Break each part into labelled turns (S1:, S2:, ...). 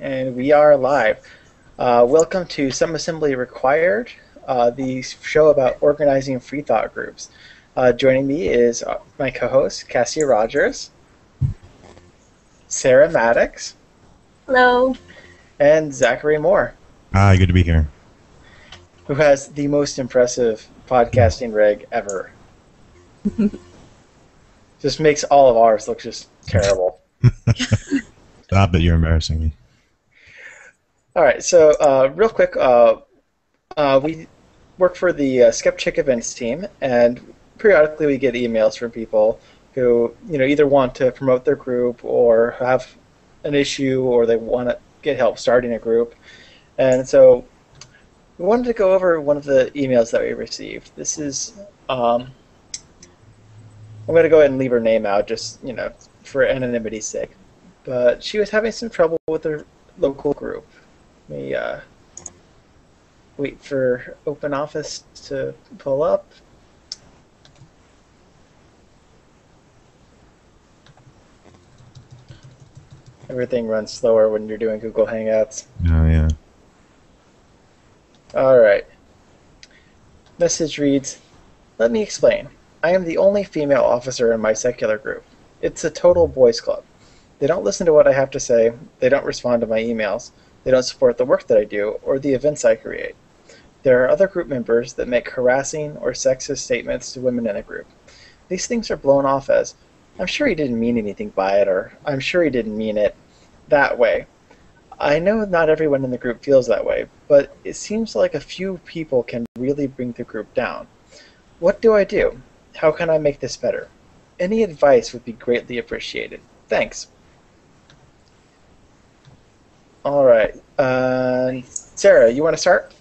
S1: And we are live. Welcome to Some Assembly Required, the show about organizing free thought groups. Joining me is my co-host, Cassie Rogers, Sarah Maddox,
S2: Hello.
S1: and Zachary Moore,
S3: Hi, good to be here.
S1: who has the most impressive podcasting rig ever. Just makes all of ours look just terrible.
S3: Stop it, you're embarrassing me.
S1: All right, so real quick, we work for the Skeptic Events team, and periodically we get emails from people who, either want to promote their group or have an issue or they want to get help starting a group. And so we wanted to go over one of the emails that we received. This is, I'm going to go ahead and leave her name out just, for anonymity's sake. But she was having some trouble with her local group. Let me wait for Open Office to pull up. Everything runs slower when you're doing Google Hangouts.
S3: Oh, yeah.
S1: All right. Message reads, "Let me explain. I am the only female officer in my secular group. It's a total boys club. They don't listen to what I have to say. They don't respond to my emails. They don't support the work that I do or the events I create. There are other group members that make harassing or sexist statements to women in the group. These things are blown off as, 'I'm sure he didn't mean anything by it,' or 'I'm sure he didn't mean it that way.' I know not everyone in the group feels that way, but it seems like a few people can really bring the group down. What do I do? How can I make this better? Any advice would be greatly appreciated. Thanks." All right. Sarah, you want to start?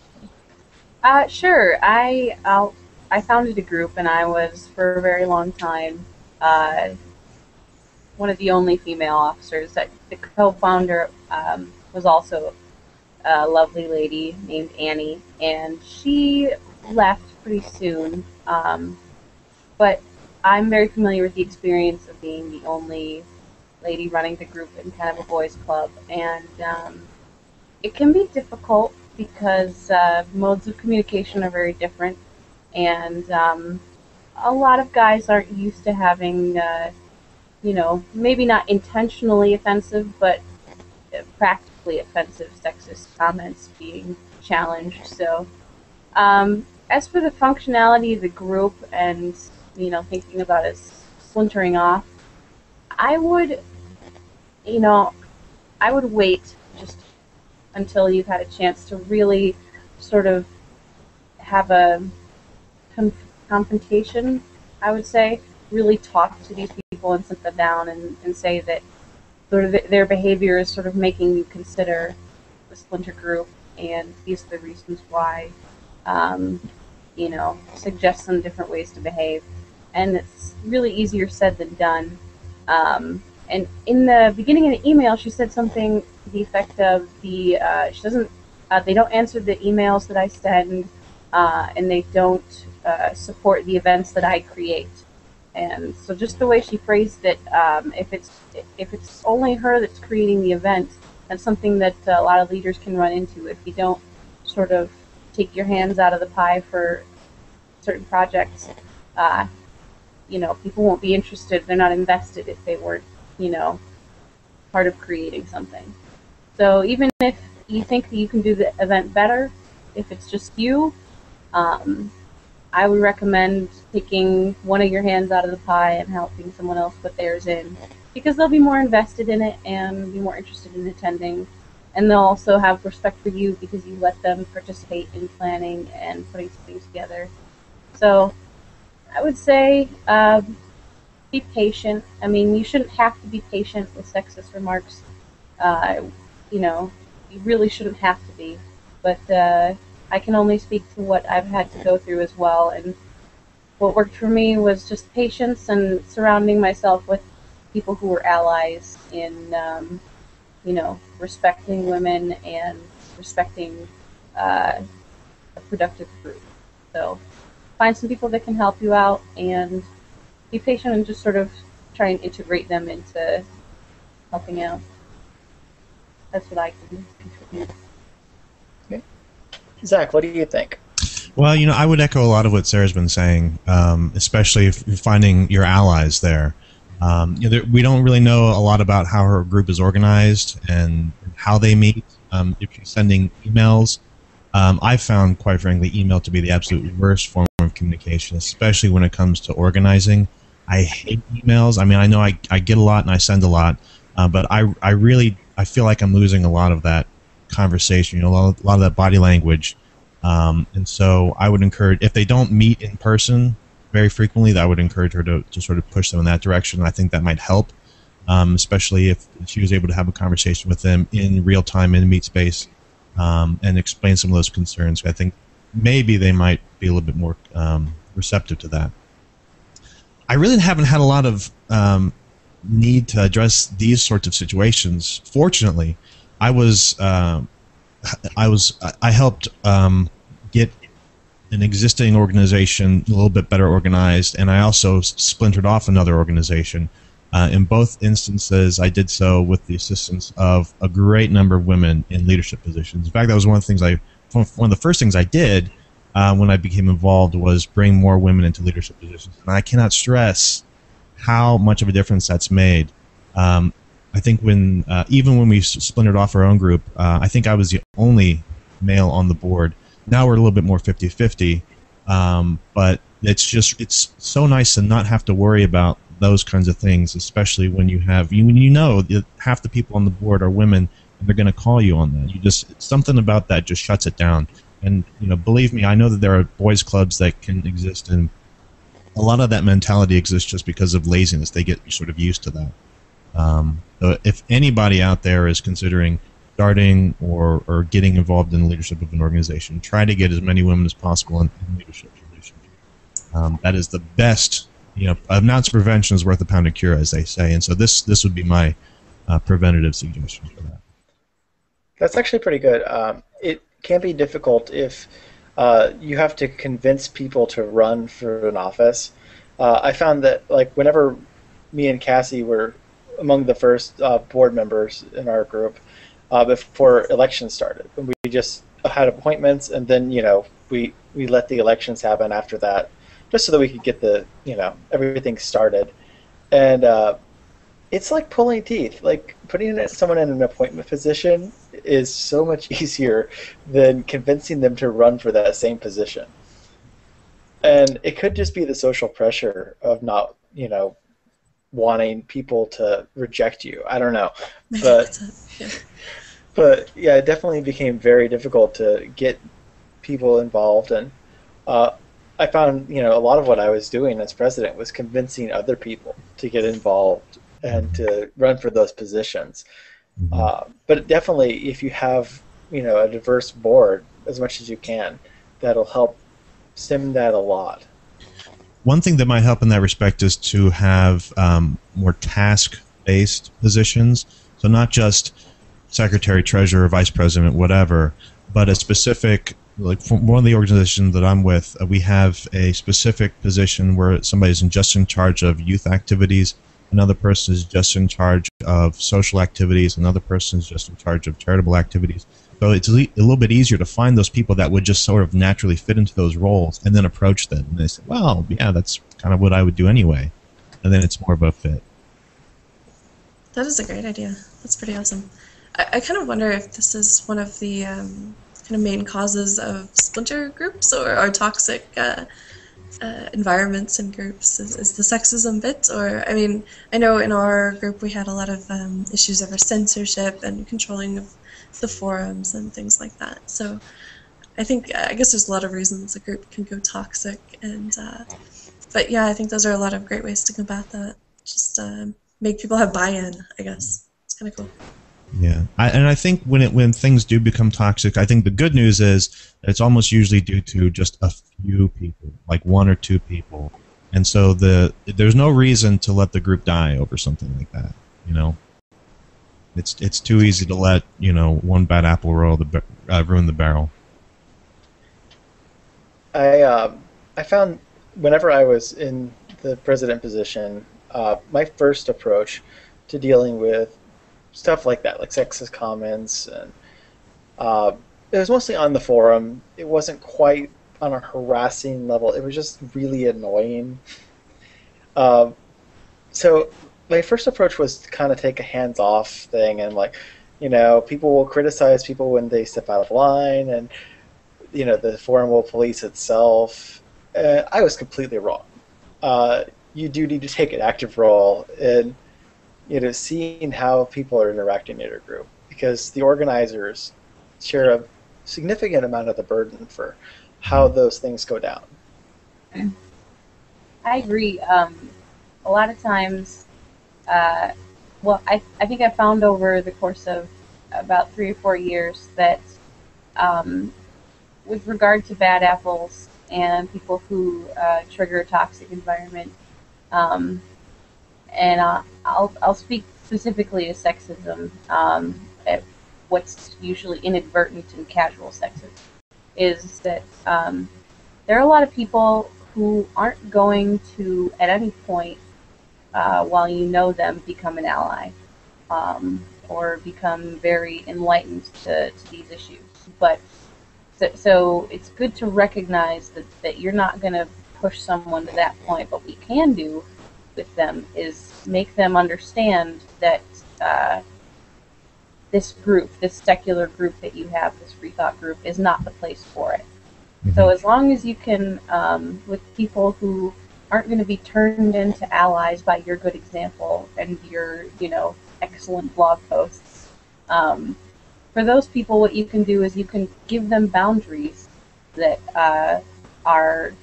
S2: Sure. I founded a group, and I was for a very long time one of the only female officers. That the co-founder was also a lovely lady named Annie, and she left pretty soon. But I'm very familiar with the experience of being the only lady running the group in kind of a boys' club, and it can be difficult because modes of communication are very different, and a lot of guys aren't used to having, maybe not intentionally offensive, but practically offensive sexist comments being challenged. So, as for the functionality of the group and, thinking about it splintering off, I would, I would wait just until you've had a chance to really sort of have a confrontation, I would say. Really talk to these people and sit them down and say that their behavior is sort of making you consider the splinter group, and these are the reasons why. Suggest some different ways to behave. And it's really easier said than done. And in the beginning of the email, she said something to the effect of they don't answer the emails that I send, and they don't support the events that I create. And so just the way she phrased it, if it's only her that's creating the event, that's something that a lot of leaders can run into. If you don't sort of take your hands out of the pie for certain projects, people won't be interested. They're not invested if they weren't, part of creating something. So even if you think that you can do the event better, if it's just you, I would recommend taking one of your hands out of the pie and helping someone else put theirs in, because they'll be more invested in it and be more interested in attending, and they'll also have respect for you because you let them participate in planning and putting things together. So I would say be patient. I mean, you shouldn't have to be patient with sexist remarks. You really shouldn't have to be. But I can only speak to what I've had to go through as well. And what worked for me was just patience and surrounding myself with people who were allies in, respecting women and respecting a productive group. So find some people that can help you out and be patient and just sort of try and integrate them into helping out. that's what I can contribute.
S1: Okay. Zach, what do you think?
S3: Well, I would echo a lot of what Sarah's been saying, especially if you're finding your allies there. We don't really know a lot about how her group is organized and how they meet. If she's sending emails, I've found, quite frankly, email to be the absolute worst form of communication, especially when it comes to organizing. I hate emails. I mean, I know I get a lot and I send a lot, but I feel like I'm losing a lot of that conversation, a lot of that body language. And so I would encourage, if they don't meet in person very frequently, I would encourage her to sort of push them in that direction. I think that might help, especially if she was able to have a conversation with them in real time in Meet Space and explain some of those concerns. I think maybe they might be a little bit more receptive to that. I really haven't had a lot of need to address these sorts of situations. Fortunately, I helped get an existing organization a little bit better organized, and I also splintered off another organization. In both instances, I did so with the assistance of a great number of women in leadership positions. In fact, that was one of the first things I did when I became involved was bring more women into leadership positions. And I cannot stress how much of a difference that's made. I think even when we splintered off our own group, I think I was the only male on the board. Now we're a little bit more 50-50, but it's so nice to not have to worry about those kinds of things, especially when you know that half the people on the board are women and they're going to call you on that. Something about that just shuts it down. And believe me, I know that there are boys clubs that can exist, and a lot of that mentality exists just because of laziness. They get sort of used to that. So if anybody out there is considering starting or getting involved in the leadership of an organization, try to get as many women as possible in leadership positions. That is the best. An ounce of prevention is worth a pound of cure, as they say. And so this would be my preventative suggestion for that.
S1: That's actually pretty good. It can be difficult if you have to convince people to run for an office. I found that whenever me and Cassie were among the first board members in our group before elections started, and we just had appointments, and then we let the elections happen after that, just so that we could get the everything started. And it's like pulling teeth. Like putting someone in an appointment position is so much easier than convincing them to run for that same position. And it could just be the social pressure of not wanting people to reject you. I don't know, but but yeah, it definitely became very difficult to get people involved. And I found a lot of what I was doing as president was convincing other people to get involved and to run for those positions. But definitely, if you have a diverse board as much as you can, that'll help stem that a lot.
S3: One thing that might help in that respect is to have more task-based positions. So not just secretary, treasurer, vice president, whatever, but a specific, like from one of the organizations that I'm with, we have a specific position where somebody's just in charge of youth activities, another person is just in charge of social activities, another person is just in charge of charitable activities. So it's a little bit easier to find those people that would just sort of naturally fit into those roles and then approach them. And they say, well, yeah, that's kind of what I would do anyway. And then it's more of a fit.
S4: That is a great idea. That's pretty awesome. I kind of wonder if this is one of the kind of main causes of splinter groups or toxic environments and groups. Is the sexism bit? Or, I mean, I know in our group we had a lot of issues over censorship and controlling of the forums and things like that. So I guess there's a lot of reasons a group can go toxic, and but yeah, I think those are a lot of great ways to combat that. Just make people have buy-in, I guess. It's kind of cool.
S3: Yeah, and I think when things do become toxic, I think the good news is it's almost usually due to just a few people, like one or two people, and so there's no reason to let the group die over something like that. It's too easy to let one bad apple ruin the barrel.
S1: I found whenever I was in the president position, my first approach to dealing with stuff like that, like sexist comments, and it was mostly on the forum. It wasn't quite on a harassing level. It was just really annoying. Um, so my first approach was to kind of take a hands-off thing, and like, people will criticize people when they step out of line, and the forum will police itself. I was completely wrong. You do need to take an active role in seeing how people are interacting in your group, because the organizers share a significant amount of the burden for how those things go down.
S2: I agree. A lot of times, I think I found over the course of about 3 or 4 years that with regard to bad apples and people who trigger a toxic environment, and I'll speak specifically to sexism, at what's usually inadvertent and casual sexism, is that there are a lot of people who aren't going to, at any point, while you know them, become an ally, or become very enlightened to these issues. But so it's good to recognize that you're not going to push someone to that point. But what we can do with them is make them understand that this group, this secular group that you have, this free thought group, is not the place for it. Mm-hmm. So as long as you can, with people who aren't going to be turned into allies by your good example and your, excellent blog posts, for those people, what you can do is you can give them boundaries that are,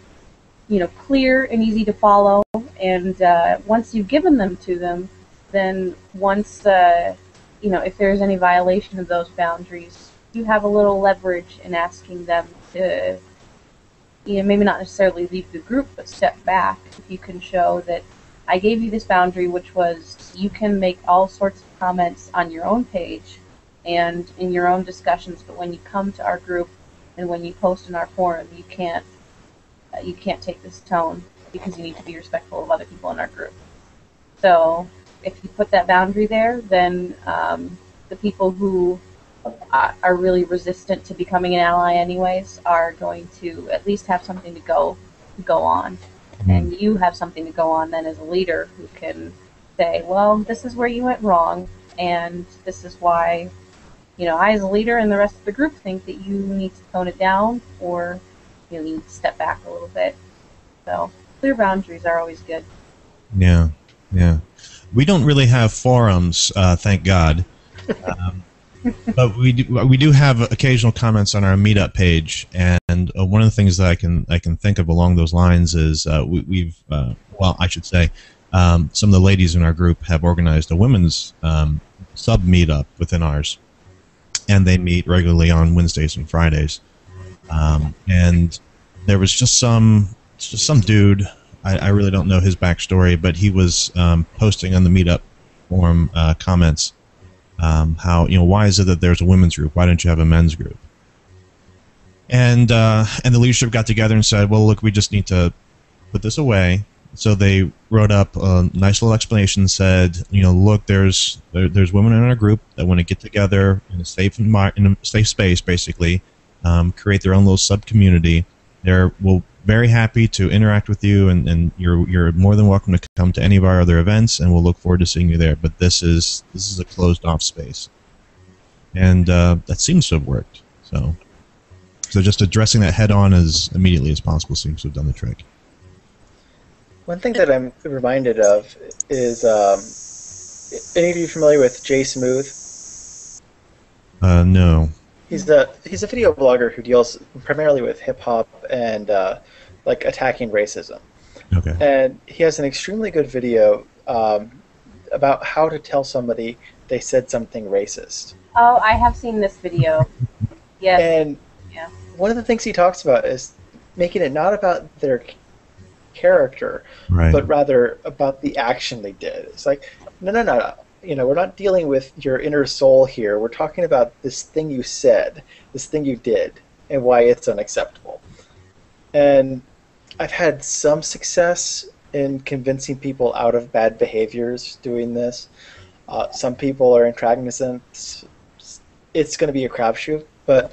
S2: clear and easy to follow. And once you've given them to them, then once, if there's any violation of those boundaries, you have a little leverage in asking them to, maybe not necessarily leave the group, but step back. If you can show that I gave you this boundary, which was you can make all sorts of comments on your own page and in your own discussions, but when you come to our group and when you post in our forum, you can't take this tone because you need to be respectful of other people in our group. So if you put that boundary there, then the people who are really resistant to becoming an ally anyways are going to at least have something to go on. Mm-hmm. And you have something to go on then as a leader who can say, well, this is where you went wrong, and this is why, I as a leader and the rest of the group think that you need to tone it down, or you need to step back a little bit. So clear boundaries are always good.
S3: Yeah. We don't really have forums, thank God. But we do have occasional comments on our meetup page, and one of the things that I can think of along those lines is I should say, some of the ladies in our group have organized a women's sub meetup within ours, and they meet regularly on Wednesdays and Fridays. And there was just some dude. I really don't know his backstory, but he was posting on the meetup forum comments. How why is it that there's a women's group? Why don't you have a men's group? And the leadership got together and said, well, look, we just need to put this away. So they wrote up a nice little explanation. Said, look, there's women in our group that want to get together in a safe space, basically, create their own little sub community. We'll very happy to interact with you, and you're more than welcome to come to any of our other events, and we'll look forward to seeing you there. But this is a closed off space, and that seems to have worked. So just addressing that head on as immediately as possible seems to have done the trick.
S1: One thing that I'm reminded of is, any of you familiar with Jay Smooth?
S3: No.
S1: He's a video blogger who deals primarily with hip hop and attacking racism.
S3: Okay.
S1: And he has an extremely good video about how to tell somebody they said something racist.
S2: Oh, I have seen this video. Yes.
S1: And one of the things he talks about is making it not about their character,
S3: right,
S1: but rather about the action they did. It's like, no. We're not dealing with your inner soul here. We're talking about this thing you said, this thing you did, and why it's unacceptable. And I've had some success in convincing people out of bad behaviors doing this. Some people are intragnousens. It's going to be a crapshoot, but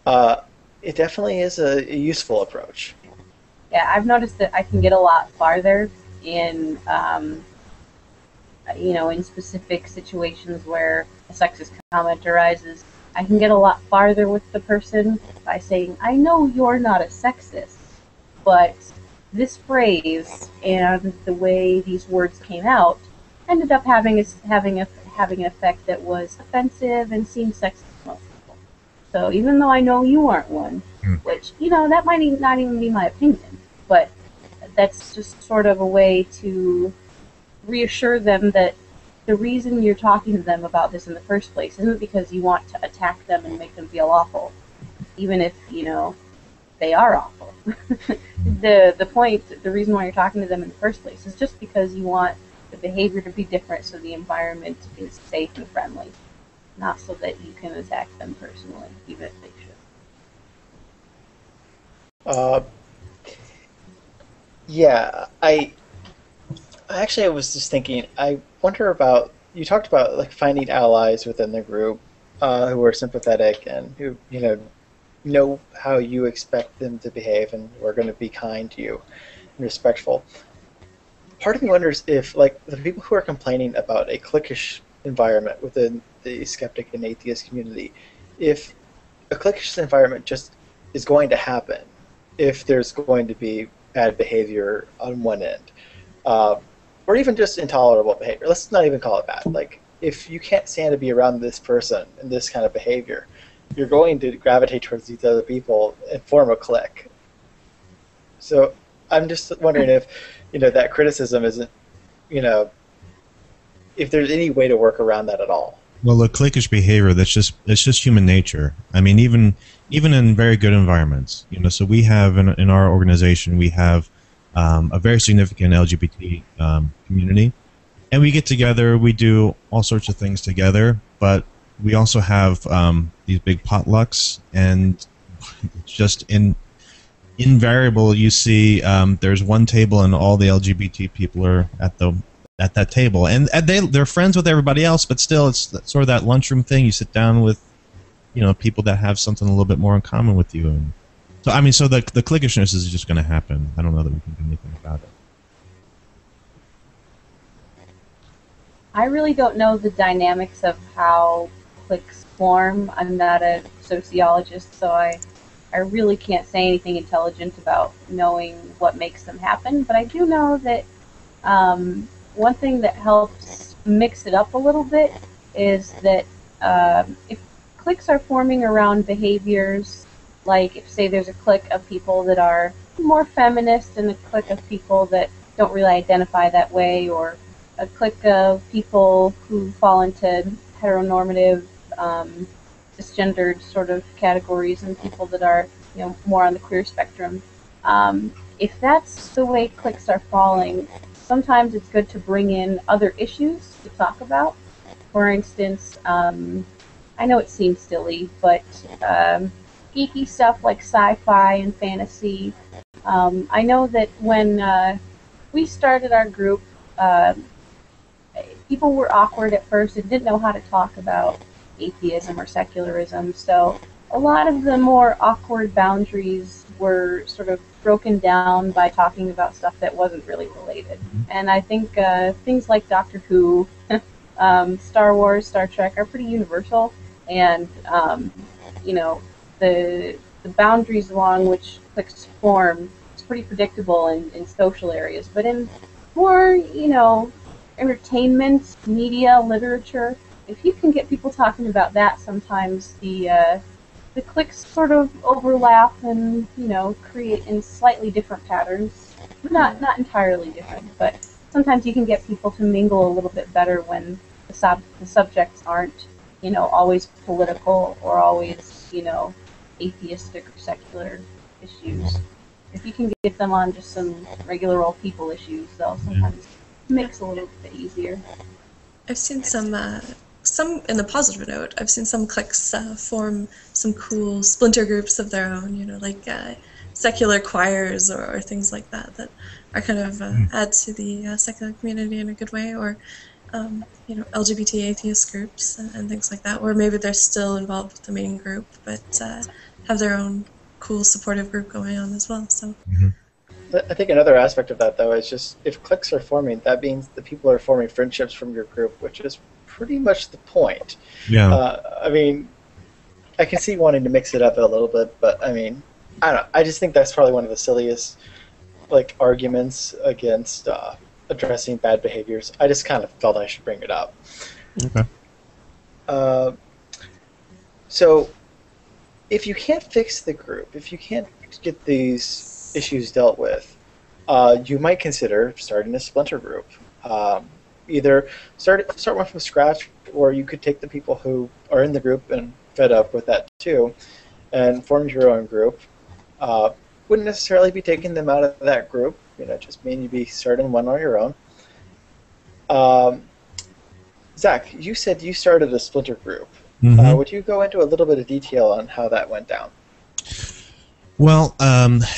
S1: uh, it definitely is a useful approach.
S2: Yeah, I've noticed that I can get a lot farther in, in specific situations where a sexist comment arises. I can get a lot farther with the person by saying, I know you're not a sexist, but this phrase and the way these words came out ended up having an effect that was offensive and seemed sexist to most people. So even though I know you aren't one,
S3: Mm.
S2: which that might not even be my opinion, but that's just sort of a way to reassure them that the reason you're talking to them about this in the first place isn't because you want to attack them and make them feel awful, even if they are awful. The reason why you're talking to them in the first place is just because you want the behavior to be different, so the environment is safe and friendly, not so that you can attack them personally, even if they should.
S1: Uh, yeah, I was just thinking. I wonder about you talked about like finding allies within the group who are sympathetic and who know how you expect them to behave and who are going to be kind to you and respectful. Part of me wonders if like the people who are complaining about a cliquish environment within the skeptic and atheist community, if a cliquish environment just is going to happen if there's going to be bad behavior on one end, uh, or even just intolerable behavior. Let's not even call it bad. Like if you can't stand to be around this person and this kind of behavior, you're going to gravitate towards these other people and form a clique. So I'm just wondering if that criticism isn't you know if there's any way to work around that at all.
S3: Well, the cliquish behavior, it's just human nature. I mean, even in very good environments, so we have in our organization, we have a very significant LGBT community, and we get together, we do all sorts of things together, but we also have these big potlucks, and it's just invariable. You see, there's one table, and all the LGBT people are at that table, and they're friends with everybody else, but still, it's sort of that lunchroom thing. You sit down with people that have something a little bit more in common with you, and so I mean, so the cliquishness is just going to happen. I don't know that we can do anything about it.
S2: I really don't know the dynamics of how cliques form. I'm not a sociologist, so I really can't say anything intelligent about knowing what makes them happen. But I do know that one thing that helps mix it up a little bit is that if cliques are forming around behaviors, like if, say, there's a clique of people that are more feminist and a clique of people that don't really identify that way, or a clique of people who fall into heteronormative, cisgendered sort of categories, and people that are more on the queer spectrum. If that's the way cliques are falling, sometimes it's good to bring in other issues to talk about. For instance, I know it seems silly, but geeky stuff like sci-fi and fantasy. I know that when we started our group, people were awkward at first and didn't know how to talk about atheism or secularism, so a lot of the more awkward boundaries were sort of broken down by talking about stuff that wasn't really related. And I think things like Doctor Who, Star Wars, Star Trek are pretty universal, and the boundaries along which cliques form is pretty predictable in social areas, but in more entertainment, media, literature, if you can get people talking about that, sometimes the cliques sort of overlap and create in slightly different patterns. Not entirely different, but sometimes you can get people to mingle a little bit better when the subjects aren't always political or always atheistic or secular issues. If you can get them on just some regular old people issues, they'll sometimes mix a little bit easier.
S4: I've seen some in the positive note. I've seen some cliques form some cool splinter groups of their own, like secular choirs or things like that are kind of add to the secular community in a good way. Or LGBT atheist groups and things like that, or maybe they're still involved with the main group, but have their own cool supportive group going on as well. So.
S3: Mhm.
S1: I think another aspect of that, though, is just if cliques are forming, that means the people are forming friendships from your group, which is pretty much the point.
S3: Yeah.
S1: I mean, I can see wanting to mix it up a little bit, but I mean, I don't know. I just think that's probably one of the silliest arguments against addressing bad behaviors. I just kind of felt I should bring it up.
S3: Okay.
S1: Uh, so, if you can't fix the group, if you can't get these issues dealt with, you might consider starting a splinter group. Either start one from scratch, or you could take the people who are in the group and fed up with that too, and form your own group. Wouldn't necessarily be taking them out of that group. Just mean you'd be starting one on your own. Zach, you said you started a splinter group.
S3: Mhm.
S1: Would you go into a little bit of detail on how that went down?
S3: Well,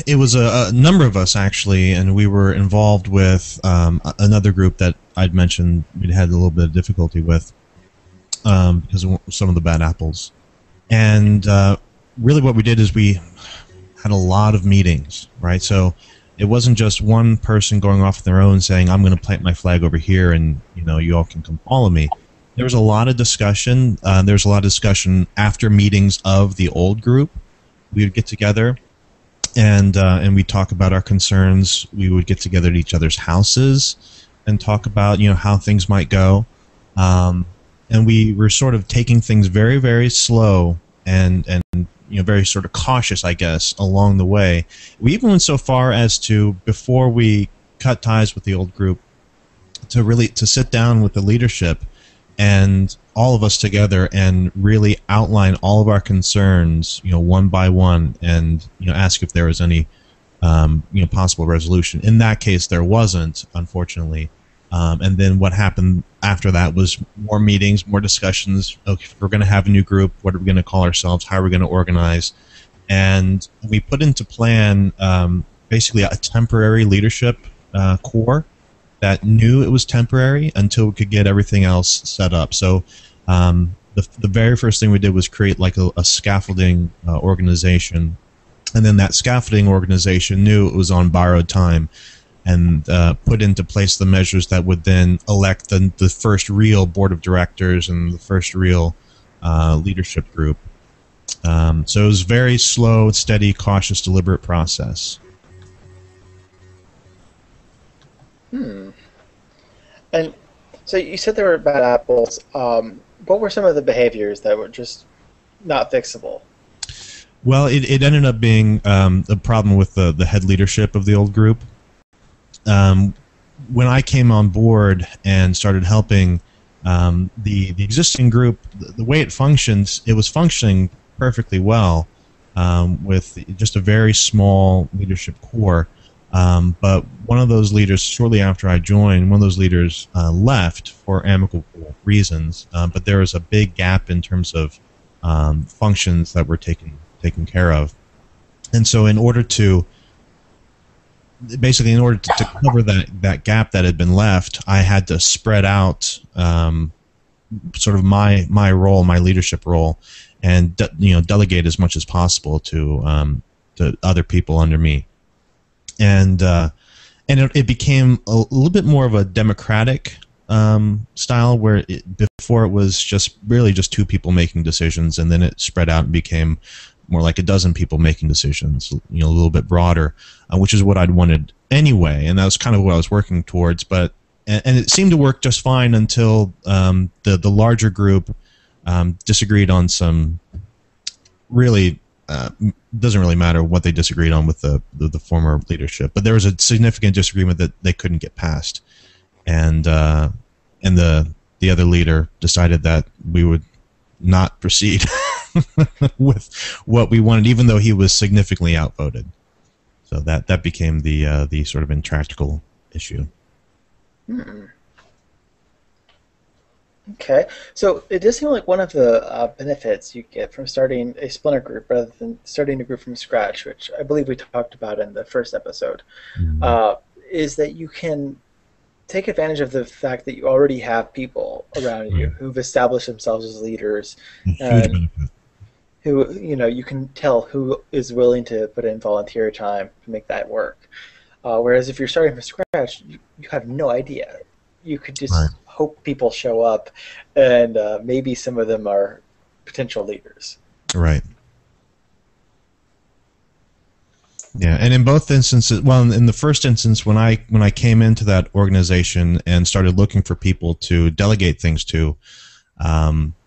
S3: it was a number of us actually, and we were involved with another group that I'd mentioned we'd had a little bit of difficulty with because of some of the bad apples. And really what we did is we had a lot of meetings, right? So it wasn't just one person going off on their own saying, I'm going to plant my flag over here and, you all can come follow me. There was a lot of discussion. There was a lot of discussion after meetings of the old group. We would get together and we'd talk about our concerns. We would get together at each other's houses and talk about, how things might go. And we were sort of taking things very, very slow and very sort of cautious, I guess, along the way. We even went so far as to, before we cut ties with the old group, to sit down with the leadership and all of us together and really outline all of our concerns, one by one, and ask if there was any possible resolution. In that case, there wasn't, unfortunately. And then what happened after that was more meetings, more discussions. Okay, if we're going to have a new group, what are we going to call ourselves? How are we going to organize? And we put into plan basically a temporary leadership core that knew it was temporary until we could get everything else set up. So the very first thing we did was create like a scaffolding organization. And then that scaffolding organization knew it was on borrowed time and put into place the measures that would then elect the first real board of directors and the first real leadership group. So it was a very slow, steady, cautious, deliberate process.
S1: And so you said there were bad apples. What were some of the behaviors that were just not fixable?
S3: Well, it ended up being a problem with the head leadership of the old group. When I came on board and started helping the existing group, the way it functions, it was functioning perfectly well with just a very small leadership core. But one of those leaders, shortly after I joined, one of those leaders left for amicable reasons. But there was a big gap in terms of functions that were taken care of. And so in order to cover that gap that had been left, I had to spread out sort of my role, my leadership role, and delegate as much as possible to other people under me. And it became a little bit more of a democratic style, where before it was really just two people making decisions, and then it spread out and became more like a dozen people making decisions, a little bit broader, which is what I'd wanted anyway, and that was kind of what I was working towards. But and it seemed to work just fine until the larger group disagreed on some really doesn't really matter what they disagreed on with the former leadership, but there was a significant disagreement that they couldn't get past, and the other leader decided that we would not proceed with what we wanted, even though he was significantly outvoted. So that became the sort of intractable issue.
S1: Okay, so it does seem like one of the benefits you get from starting a splinter group rather than starting a group from scratch, which I believe we talked about in the first episode, is that you can take advantage of the fact that you already have people around you
S3: Right.
S1: who've established themselves as leaders,
S3: A huge
S1: and
S3: benefit.
S1: who, you can tell who is willing to put in volunteer time to make that work. Whereas if you're starting from scratch, you have no idea. You could
S3: Right.
S1: just hope people show up, and maybe some of them are potential leaders.
S3: Right. Yeah, and in both instances, well, in the first instance, when I came into that organization and started looking for people to delegate things to,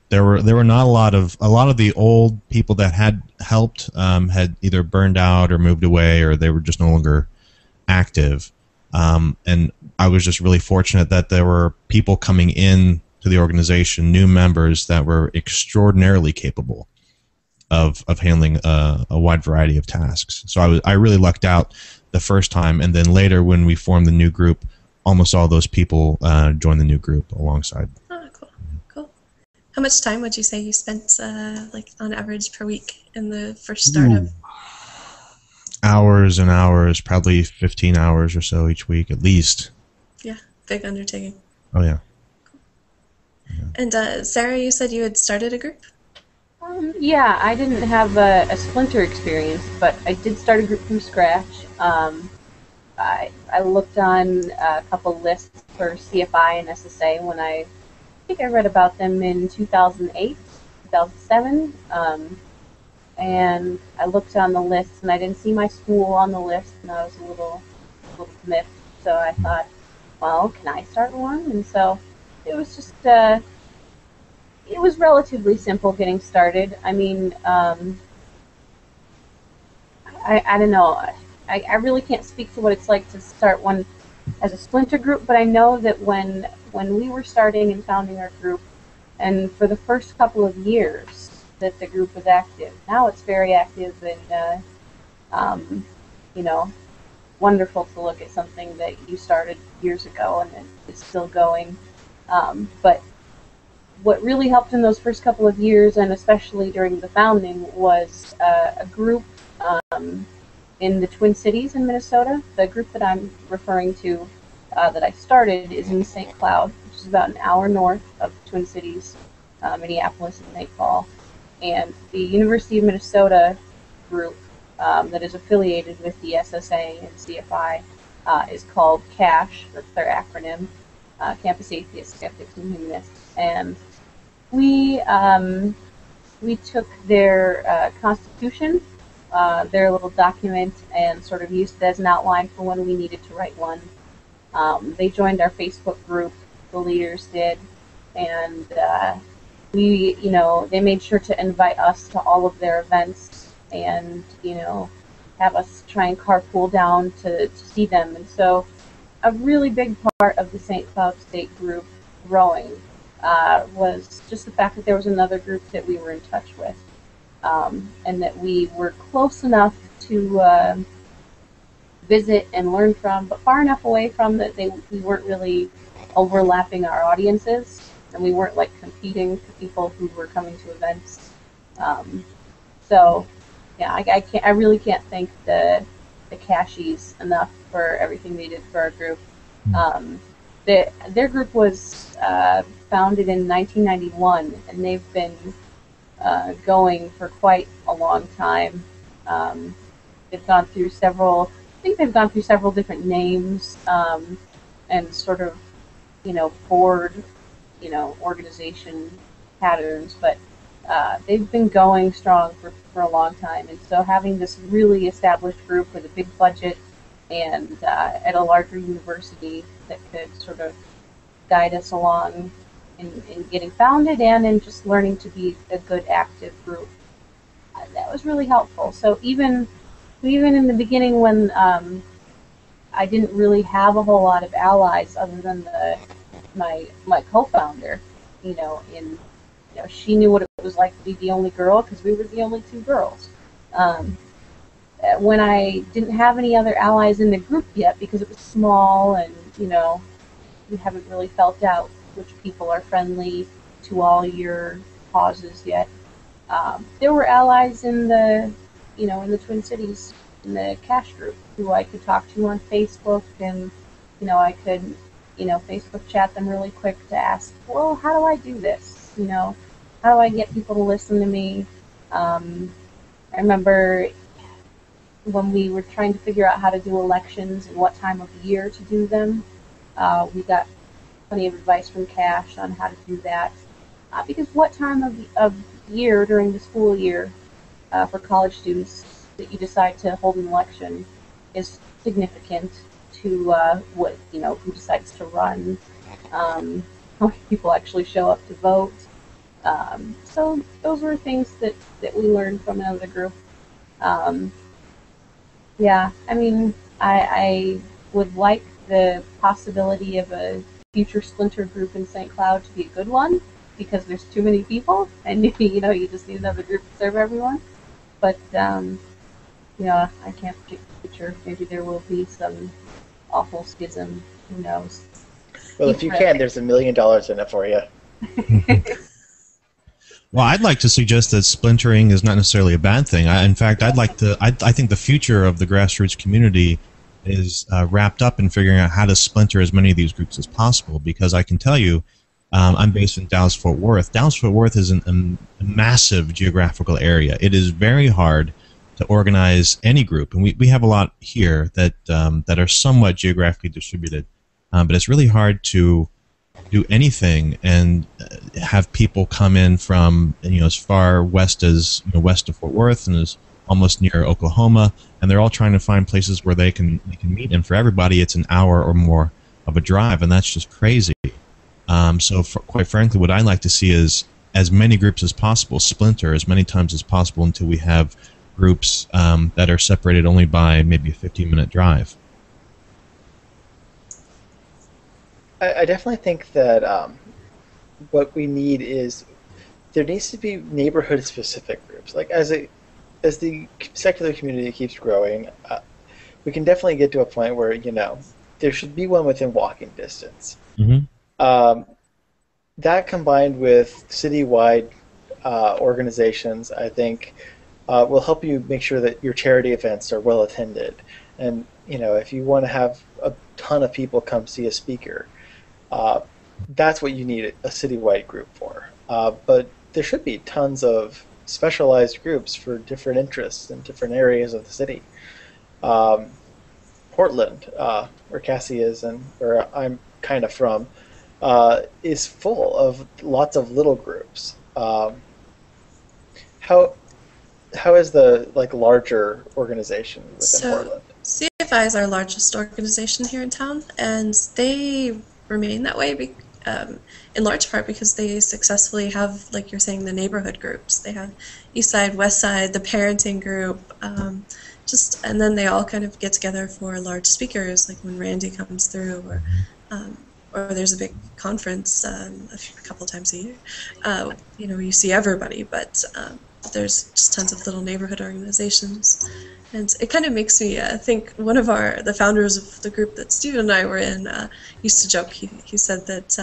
S3: there were not a lot of the old people that had helped had either burned out or moved away, or they were just no longer active. And I was just really fortunate that there were people coming in to the organization, new members that were extraordinarily capable of handling a wide variety of tasks. So I really lucked out the first time, and then later when we formed the new group, almost all those people joined the new group alongside.
S4: Oh, cool, cool. How much time would you say you spent, like on average per week in the first startup?
S3: Ooh. Hours and hours, probably 15 hours or so each week at least.
S4: Yeah, big undertaking.
S3: Oh yeah.
S4: And Sarah, you said you had started a group?
S2: Yeah, I didn't have a splinter experience, but I did start a group from scratch. I looked on a couple lists for CFI and SSA when I think I read about them in 2008, 2007. And I looked on the list, and I didn't see my school on the list, and I was a little miffed. So I thought, well, can I start one? And so it was just it was relatively simple getting started. I mean, I don't know. I really can't speak to what it's like to start one as a splinter group, but I know that when we were starting and founding our group, and for the first couple of years that the group was active, now it's very active, and you know, wonderful to look at something that you started years ago and it's still going. But what really helped in those first couple of years, and especially during the founding, was a group in the Twin Cities in Minnesota. The group that I'm referring to that I started is in St. Cloud, which is about an hour north of the Twin Cities, Minneapolis and St. Paul. And the University of Minnesota group that is affiliated with the SSA and CFI is called CASH. That's their acronym, Campus Atheists, Skeptics, and Humanists. And we took their constitution, their little document, and sort of used it as an outline for when we needed to write one. They joined our Facebook group, the leaders did, and they made sure to invite us to all of their events, and have us try and carpool down to see them. And so a really big part of the St. Cloud State group growing was just the fact that there was another group that we were in touch with, and that we were close enough to visit and learn from, but far enough away from that we weren't really overlapping our audiences, and we weren't like competing for people who were coming to events. So yeah, I really can't thank the Cashies enough for everything they did for our group. Their group was founded in 1991, and they've been going for quite a long time. They've gone through several. I think they've gone through several different names, and sort of, board, organization patterns, but they've been going strong for a long time. And so having this really established group with a big budget and at a larger university that could sort of guide us along in getting founded and in just learning to be a good active group, that was really helpful. So even in the beginning, when I didn't really have a whole lot of allies other than my co-founder, she knew what it was like to be the only girl, because we were the only two girls. When I didn't have any other allies in the group yet, because it was small and we haven't really felt out which people are friendly to all your causes yet. There were allies in the Twin Cities, in the Cash group, who I could talk to on Facebook, and I could Facebook chat them really quick to ask, well, how do I do this? How do I get people to listen to me? I remember when we were trying to figure out how to do elections and what time of year to do them, we got plenty of advice from Cash on how to do that. Because what time of year during the school year for college students that you decide to hold an election is significant to who decides to run, how many people actually show up to vote. So those were things that we learned from another group. Yeah, I mean, I would like the possibility of a future splinter group in St. Cloud to be a good one, because there's too many people, and you just need another group to serve everyone. But I can't predict the future. Maybe there will be some awful schism. Who knows?
S1: Well, if you can, there's $1 million in it for you.
S3: Well, I'd like to suggest that splintering is not necessarily a bad thing. In fact, I think the future of the grassroots community is wrapped up in figuring out how to splinter as many of these groups as possible. Because I can tell you, I'm based in Dallas-Fort Worth. Dallas-Fort Worth is a massive geographical area. It is very hard to organize any group, and we have a lot here that are somewhat geographically distributed, but it's really hard to do anything and have people come in from as far west as west of Fort Worth and as almost near Oklahoma, and they're all trying to find places where they can meet. And for everybody, it's an hour or more of a drive, and that's just crazy. Quite frankly, what I like to see is as many groups as possible splinter as many times as possible until we have groups that are separated only by maybe a 15-minute drive.
S1: I definitely think that what we need is there needs to be neighborhood-specific groups. Like as the secular community keeps growing, we can definitely get to a point where there should be one within walking distance.
S3: Mm-hmm.
S1: That combined with citywide organizations, I think, will help you make sure that your charity events are well attended. And if you want to have a ton of people come see a speaker, that's what you need a citywide group for. But there should be tons of specialized groups for different interests in different areas of the city. Portland, where Cassie is and where I'm kind of from, is full of lots of little groups. How is the larger organization within Portland?
S4: CFI is our largest organization here in town, and they remain that way in large part because they successfully have, like you're saying, the neighborhood groups. They have East Side, West Side, the parenting group, and then they all kind of get together for large speakers, like when Randy comes through, or there's a big conference a couple times a year. You see everybody, but there's just tons of little neighborhood organizations. And it kind of makes me think, one of the founders of the group that Steven and I were in used to joke. He said that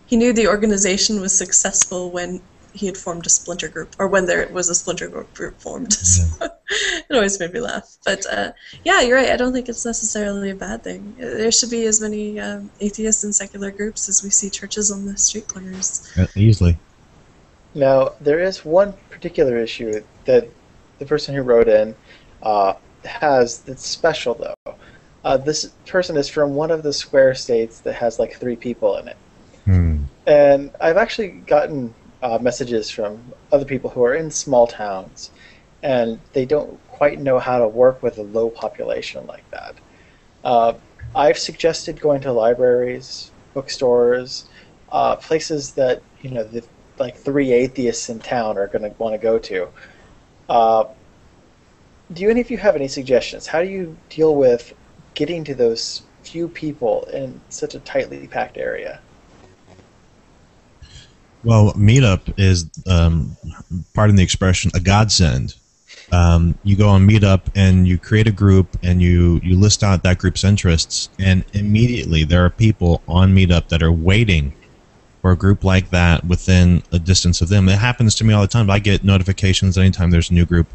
S4: he knew the organization was successful when he had formed a splinter group, or when there was a splinter group formed. So it always made me laugh. But yeah, you're right. I don't think it's necessarily a bad thing. There should be as many atheist and secular groups as we see churches on the street corners.
S3: Easily.
S1: Now, there is one particular issue that the person who wrote in has that's special, though. This person is from one of the square states that has like 3 people in it. And I've actually gotten messages from other people who are in small towns, and they don't quite know how to work with a low population like that. I've suggested going to libraries, bookstores, places that the 3 atheists in town are going to want to go to. Do any of you have any suggestions? How do you deal with getting to those few people in such a tightly packed area?
S3: Well, Meetup is, pardon the expression, a godsend. You go on Meetup and you create a group and you list out that group's interests, and immediately there are people on Meetup that are waiting for a group like that within a distance of them. It happens to me all the time. I get notifications anytime there's a new group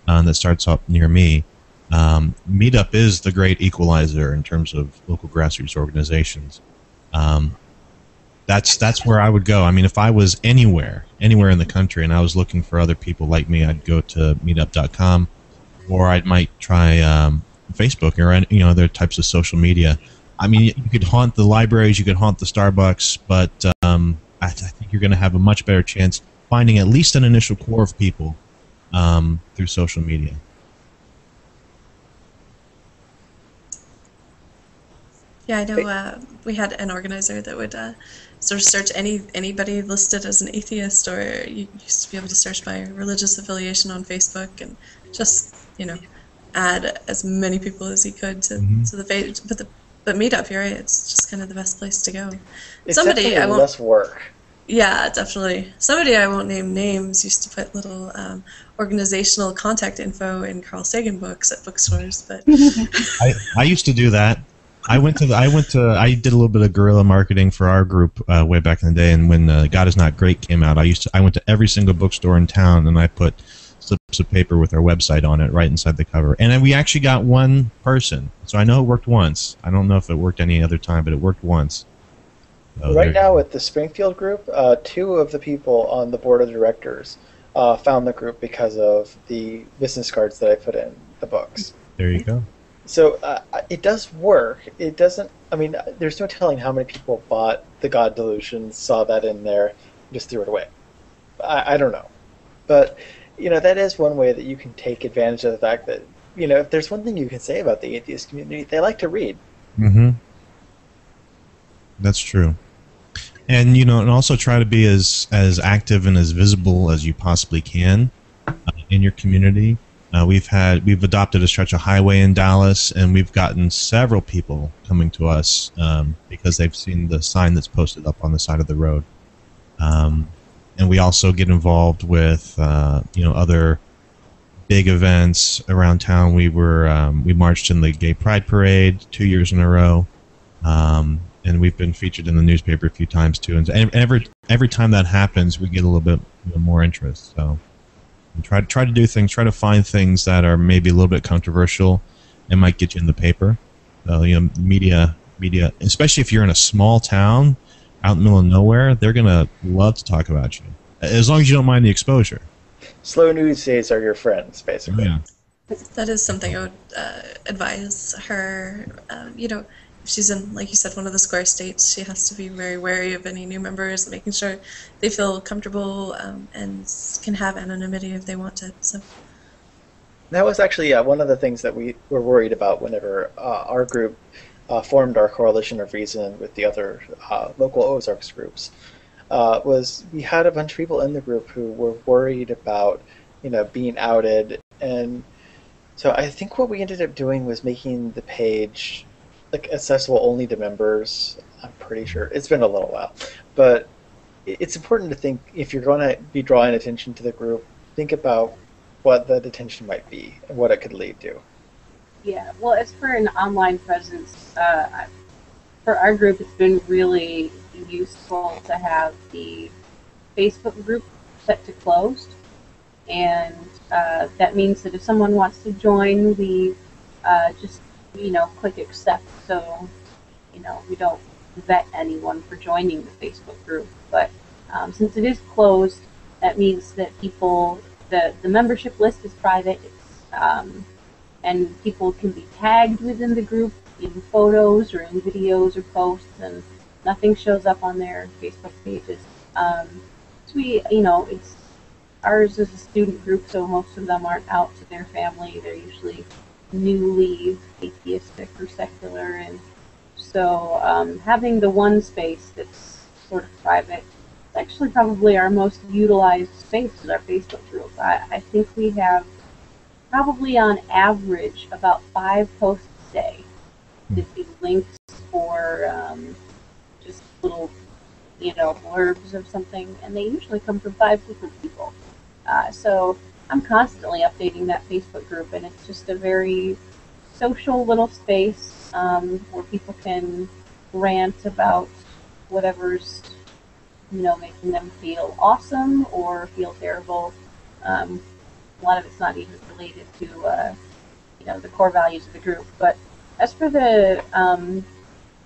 S3: that starts up near me. Meetup is the great equalizer in terms of local grassroots organizations. That's where I would go. I mean, if I was anywhere in the country, and I was looking for other people like me, I'd go to meetup.com, or I might try Facebook or other types of social media. I mean, you could haunt the libraries, you could haunt the Starbucks, but I think you're going to have a much better chance finding at least an initial core of people through social media.
S4: Yeah, I know we had an organizer that would sort of search anybody listed as an atheist, or you used to be able to search by religious affiliation on Facebook, and just add as many people as he could to the page. But Meetup, you're right, it's just kind of the best place to go.
S1: It's definitely less work.
S4: Yeah, definitely. Somebody, I won't name names, used to put little organizational contact info in Carl Sagan books at bookstores, but
S3: I used to do that. I did a little bit of guerrilla marketing for our group way back in the day, and when God Is Not Great came out, I went to every single bookstore in town, and I put slips of paper with our website on it right inside the cover. And then we actually got one person, so I know it worked once. I don't know if it worked any other time, but it worked once. So
S1: right now with the Springfield group, 2 of the people on the board of directors found the group because of the business cards that I put in the books.
S3: There you go.
S1: So it does work. It doesn't. I mean, there's no telling how many people bought the God Delusion, saw that in there, and just threw it away. I don't know, but that is one way that you can take advantage of the fact that if there's one thing you can say about the atheist community, they like to read.
S3: Mm-hmm. That's true. And and also try to be as active and as visible as you possibly can in your community. We've adopted a stretch of highway in Dallas, and we've gotten several people coming to us because they've seen the sign that's posted up on the side of the road. And we also get involved with other big events around town. We marched in the Gay Pride Parade 2 years in a row, and we've been featured in the newspaper a few times too. And every time that happens, we get a little bit more interest. So. Try to do things. Try to find things that are maybe a little bit controversial, and might get you in the paper. So media, especially if you're in a small town out in the middle of nowhere, they're gonna love to talk about you, as long as you don't mind the exposure.
S1: Slow news days are your friends, basically.
S3: Oh, yeah.
S4: that is something I would advise her. If she's in, like you said, one of the square states, she has to be very wary of any new members, making sure they feel comfortable and can have anonymity if they want to. So
S1: that was actually one of the things that we were worried about whenever our group formed our coalition of reason with the other local Ozarks groups. Was we had a bunch of people in the group who were worried about being outed, and so I think what we ended up doing was making the page accessible only to members. I'm pretty sure it's been a little while, but it's important to think, if you're going to be drawing attention to the group, think about what that attention might be and what it could lead to.
S2: Yeah, well, as for an online presence, for our group, it's been really useful to have the Facebook group set to closed, and that means that if someone wants to join, we just click accept, so we don't vet anyone for joining the Facebook group. But since it is closed, that means that the membership list is private, and people can be tagged within the group in photos or in videos or posts, and nothing shows up on their Facebook pages. So ours is a student group, so most of them aren't out to their family. They're usually newly atheistic or secular, and so having the one space that's sort of private is actually probably our most utilized space, is our Facebook group. I think we have probably on average about 5 posts a day that be links or just little blurbs of something, and they usually come from 5 different people. So I'm constantly updating that Facebook group, and it's just a very social little space where people can rant about whatever's making them feel awesome or feel terrible. A lot of it's not even related to the core values of the group. But as for the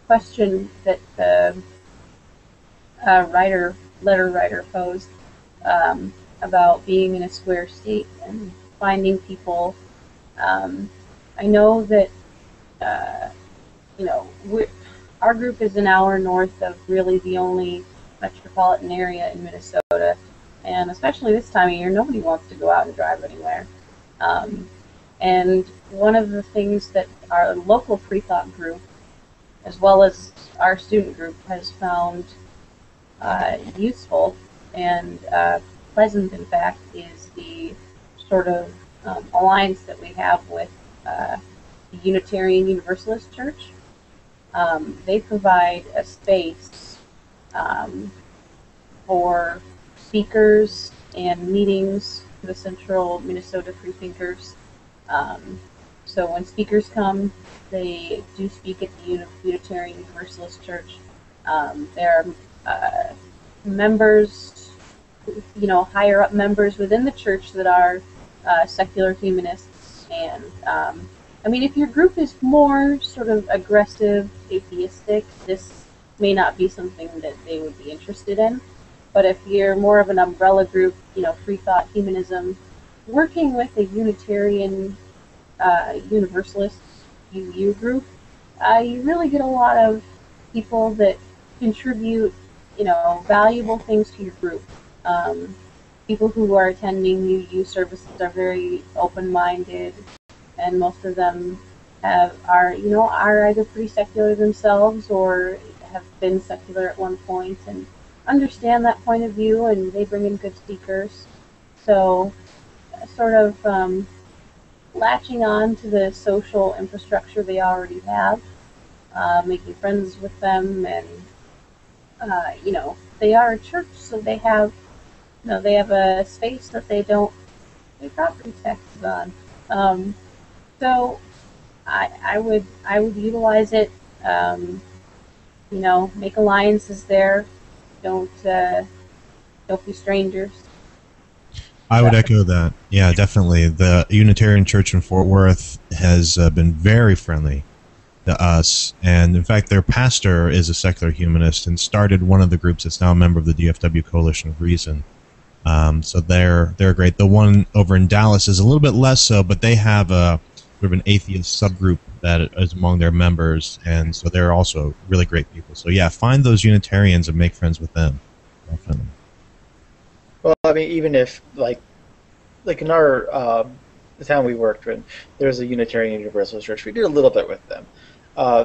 S2: question that the letter writer posed about being in a square state and finding people. I know that you know our group is an hour north of really the only metropolitan area in Minnesota, and especially this time of year, nobody wants to go out and drive anywhere. And one of the things that our local pre-thought group, as well as our student group, has found useful and pleasant, in fact, is the sort of alliance that we have with the Unitarian Universalist Church. They provide a space for speakers and meetings for the Central Minnesota Freethinkers. So when speakers come, they do speak at the Unitarian Universalist Church. There are members, higher up members within the church that are secular humanists. And if your group is more sort of aggressive, atheistic, this may not be something that they would be interested in. But if you're more of an umbrella group, free thought humanism, working with a Unitarian Universalist UU group, you really get a lot of people that contribute, valuable things to your group. People who are attending UU services are very open-minded, and most of them are either pretty secular themselves or have been secular at one point and understand that point of view, and they bring in good speakers. So sort of latching on to the social infrastructure they already have, making friends with them, and they are a church, so they have a space that they don't pay property taxes on. So I would utilize it. Make alliances there. Don't be strangers.
S3: I would echo that. Yeah, definitely. The Unitarian Church in Fort Worth has been very friendly to us, and in fact, their pastor is a secular humanist and started one of the groups that's now a member of the DFW Coalition of Reason. So they're great. The one over in Dallas is a little bit less so, but they have a sort of an atheist subgroup that is among their members, and so they're also really great people. So yeah, find those Unitarians and make friends with them. Definitely.
S1: Well, even if like in our the town we worked in, there's a Unitarian Universalist Church. We did a little bit with them.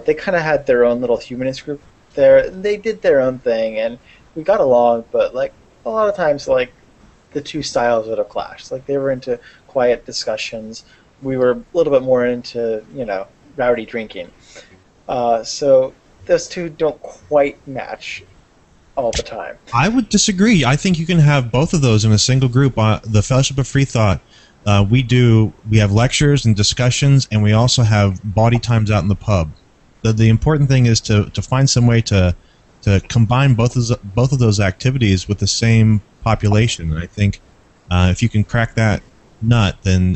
S1: They kind of had their own little humanist group there. They did their own thing, and we got along. But a lot of times, the two styles would have clashed. They were into quiet discussions. We were a little bit more into rowdy drinking. So those two don't quite match all the time.
S3: I would disagree. I think you can have both of those in a single group. The Fellowship of Free Thought, we have lectures and discussions, and we also have bawdy times out in the pub. The important thing is to find some way to combine both of those activities with the same population. And I think if you can crack that nut, then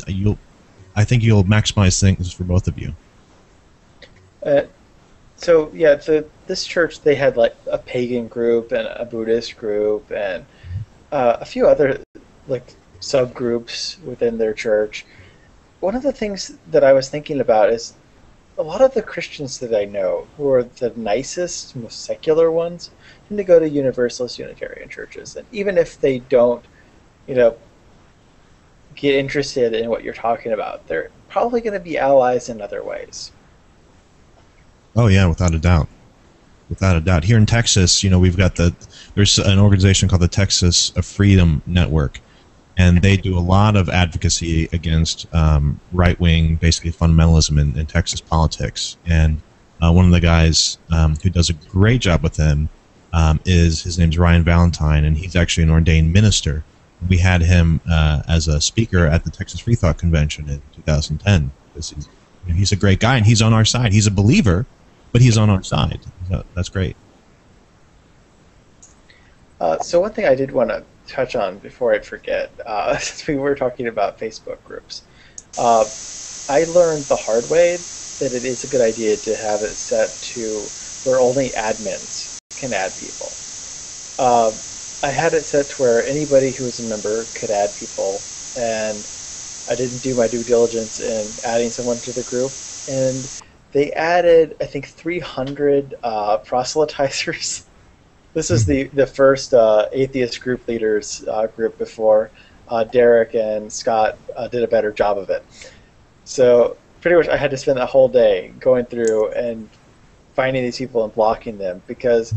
S3: I think you'll maximize things for both of you.
S1: So this church, they had a pagan group and a Buddhist group and a few other subgroups within their church. One of the things that I was thinking about is a lot of the Christians that I know, who are the nicest, most secular ones, tend to go to Universalist Unitarian churches, and even if they don't, get interested in what you're talking about, they're probably going to be allies in other ways.
S3: Oh yeah, without a doubt. Without a doubt. Here in Texas, we've got there's an organization called the Texas Freedom Network, and they do a lot of advocacy against right-wing, basically fundamentalism in Texas politics. And one of the guys who does a great job with them his name's Ryan Valentine, and he's actually an ordained minister. We had him as a speaker at the Texas Free Thought Convention in 2010. He's a great guy, and he's on our side. He's a believer, but he's on our side. So that's great.
S1: So one thing I did want to touch on before I forget, since we were talking about Facebook groups, I learned the hard way that it is a good idea to have it set to where only admins can add people. Um, I had it set to where anybody who was a member could add people, and I didn't do my due diligence in adding someone to the group, and they added, I think, 300 proselytizers. This is the first atheist group leaders group before Derek and Scott did a better job of it. So pretty much I had to spend that whole day going through and finding these people and blocking them because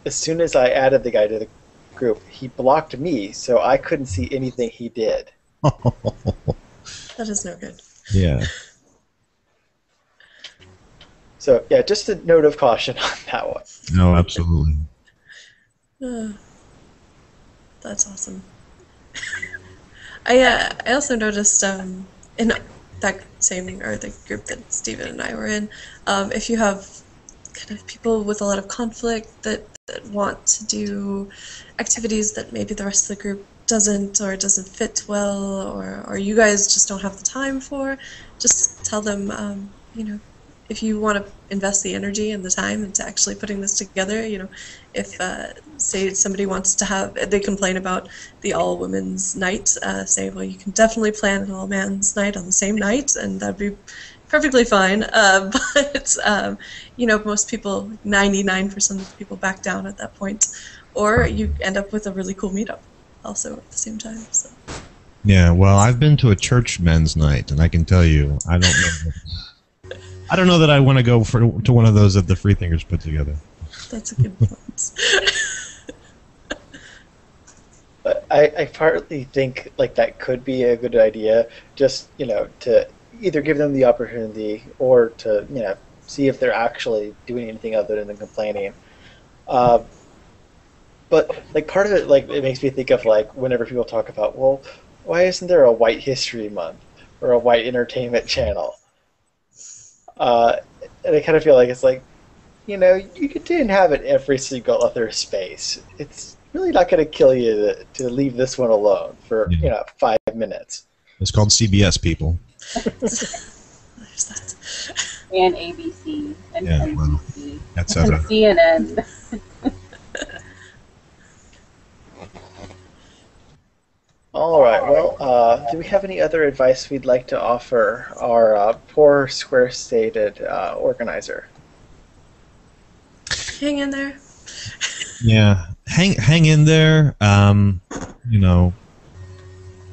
S1: as soon as I added the guy to the group, he blocked me, so I couldn't see anything he did.
S4: That is no good.
S3: Yeah.
S1: So yeah, just a note of caution on that one.
S3: No, absolutely.
S4: That's awesome. I also noticed in that same or the group that Stephen and I were in, if you have kind of people with a lot of conflict that want to do activities that maybe the rest of the group doesn't or doesn't fit well or you guys just don't have the time for, just tell them, if you want to invest the energy and the time into actually putting this together, if say somebody wants to they complain about the all women's night, say, well, you can definitely plan an all man's night on the same night, and that'd be perfectly fine. But most people, 99% of the people, back down at that point, or you end up with a really cool meetup, also at the same time. So.
S3: Yeah, well, I've been to a church men's night, and I can tell you, I don't know that I want to go to one of those that the Freethinkers put together.
S4: That's a good point.
S1: But I partly think like that could be a good idea, just to either give them the opportunity or to see if they're actually doing anything other than complaining. But like part of it, like it makes me think of like whenever people talk about, well, why isn't there a White History Month or a White Entertainment Channel? And I kind of feel like it's like, you can have it every single other space. It's really not going to kill you to leave this one alone for 5 minutes.
S3: It's called CBS, people.
S4: There's that.
S2: And ABC and NBC and CNN.
S1: All right. Well, do we have any other advice we'd like to offer our poor square-stated organizer?
S4: Hang in there.
S3: Yeah, hang in there.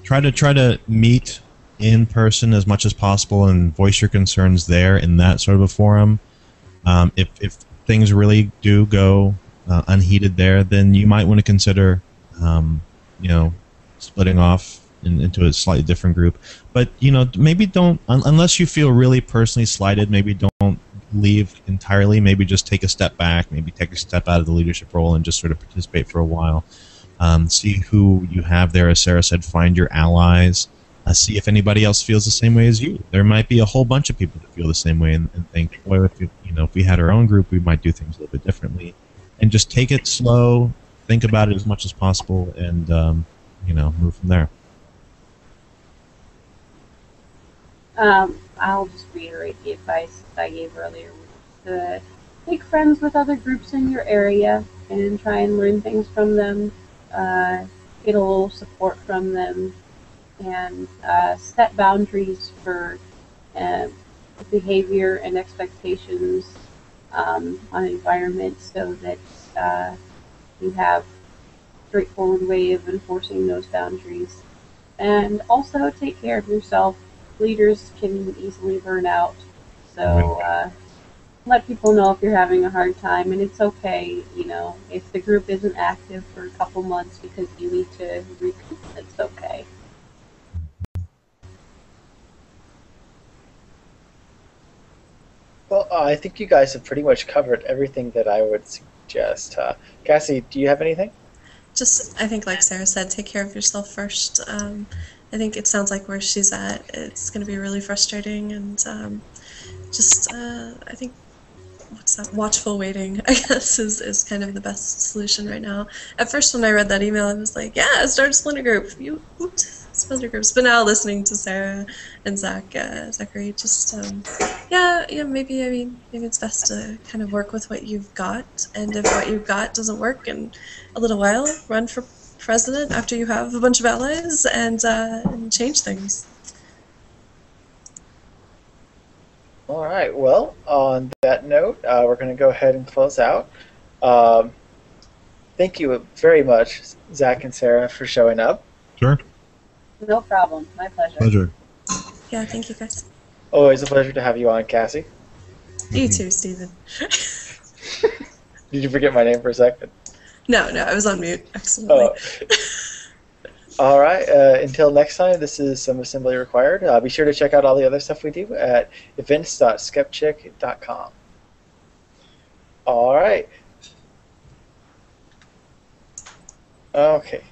S3: Try to meet in person as much as possible and voice your concerns there in that sort of a forum. If things really do go unheated there, then you might want to consider, splitting off into a slightly different group. But maybe don't, unless you feel really personally slighted, maybe don't leave entirely. Maybe just take a step back, maybe take a step out of the leadership role and just sort of participate for a while. See who you have there, as Sarah said, find your allies, see if anybody else feels the same way as you. There might be a whole bunch of people that feel the same way and think, well, if we had our own group, we might do things a little bit differently. And just take it slow, think about it as much as possible, and move from there.
S2: I'll just reiterate the advice that I gave earlier, to make friends with other groups in your area and try and learn things from them, get a little support from them, and set boundaries for behavior and expectations on environment so that you have a straightforward way of enforcing those boundaries. And also take care of yourself. Leaders can easily burn out, so let people know if you're having a hard time, and it's okay, if the group isn't active for a couple months because you need to recoup, it's okay.
S1: Well, I think you guys have pretty much covered everything that I would suggest. Cassie, do you have anything?
S4: Just, I think like Sarah said, take care of yourself first. I think it sounds like where she's at, it's going to be really frustrating, and I think, watchful waiting, I guess, is kind of the best solution right now. At first, when I read that email, I was like, yeah, start a splinter group. splinter groups. But now listening to Sarah and Zachary, just yeah, maybe maybe it's best to kind of work with what you've got, and if what you've got doesn't work in a little while, run for president after you have a bunch of allies and change things.
S1: All right. Well, on that note, we're going to go ahead and close out. Um, Thank you very much, Zach and Sarah, for showing up.
S3: Sure.
S2: No problem. My pleasure.
S3: Pleasure.
S4: Yeah, thank you guys.
S1: Always a pleasure to have you on, Cassie.
S4: You too, Stephen.
S1: Did you forget my name for a second?
S4: No, I was on mute. Excellently.
S1: All right. Until next time, this is Some Assembly Required. Be sure to check out all the other stuff we do at events.skepchick.com. All right. Okay.